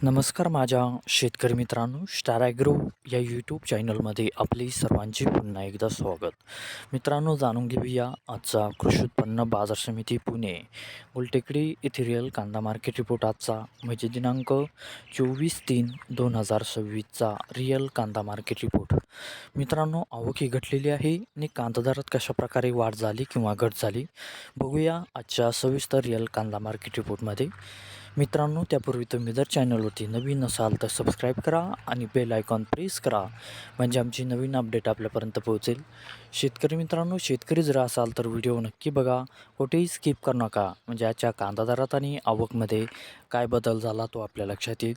नमस्कार माझ्या शेतकरी मित्रांनो, स्टार ॲग्रो या यूट्यूब चॅनलमध्ये आपले सर्वांचे पुन्हा एकदा स्वागत. मित्रांनो, जाणून घेऊया आजचा कृषी उत्पन्न बाजार समिती पुणे गुलटेकडी येथील कांदा मार्केट रिपोर्ट आजचा म्हणजे दिनांक 24/3/2026चा रिअल कांदा मार्केट रिपोर्ट. मित्रांनो, आवक ही घटलेली आहे आणि कांदा दरात कशाप्रकारे वाढ झाली किंवा घट झाली बघूया आजच्या सविस्तर रिअल कांदा मार्केट रिपोर्टमध्ये. मित्रांनो, त्यापूर्वी तुम्ही जर चॅनलवरती नवीन असाल तर सबस्क्राईब करा आणि बेल आयकॉन प्रेस करा, म्हणजे आमची नवीन अपडेट आपल्यापर्यंत पोहोचेल. शेतकरी मित्रांनो, शेतकरी जर असाल तर व्हिडिओ नक्की बघा, कुठेही स्किप करू नका, म्हणजे आजच्या कांदा दरात आणि आवकमध्ये काय बदल झाला तो आपल्या लक्षात येईल.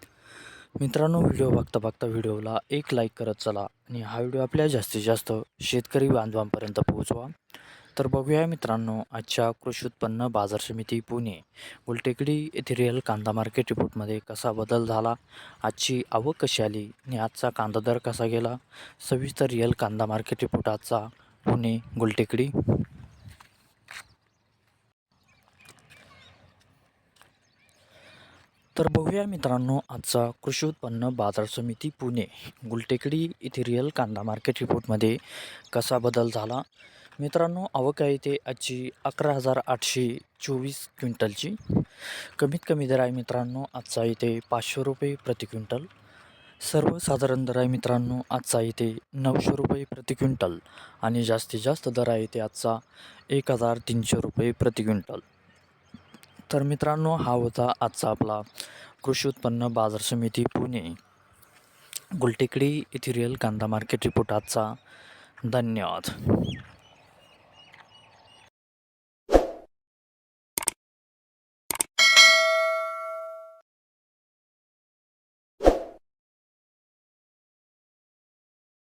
मित्रांनो, व्हिडिओ बघता बघता व्हिडिओला एक लाईक करत चला आणि हा व्हिडिओ आपल्या जास्तीत जास्त शेतकरी बांधवांपर्यंत पोहोचवा. तर बघूया मित्रांनो, आजच्या कृषी उत्पन्न बाजार समिती पुणे गुलटेकडी येथे रिअल कांदा मार्केट रिपोर्टमध्ये कसा बदल झाला, आजची आवक कशी आली आणि आजचा कांदा दर कसा गेला. सविस्तर रिअल कांदा मार्केट रिपोर्ट आजचा पुणे गुलटेकडी. तर बघूया मित्रांनो, आजचा कृषी उत्पन्न बाजार समिती पुणे गुलटेकडी येथे रिअल कांदा मार्केट रिपोर्टमध्ये कसा बदल झाला. मित्रांनो, आवक आहे ते आजची 11,824 क्विंटलची. कमीत कमी दर आहे मित्रांनो आजचा इथे 500 रुपये प्रति क्विंटल. सर्वसाधारण दर आहे मित्रांनो आजचा इथे 900 रुपये प्रति क्विंटल आणि जास्तीत जास्त दर आहे ते आजचा 1,300 रुपये प्रति क्विंटल. तर मित्रांनो, हा होता आजचा आपला कृषी उत्पन्न बाजार समिती पुणे गुलटेकडी येथे रिअल कांदा मार्केट रिपोर्ट आजचा. धन्यवाद.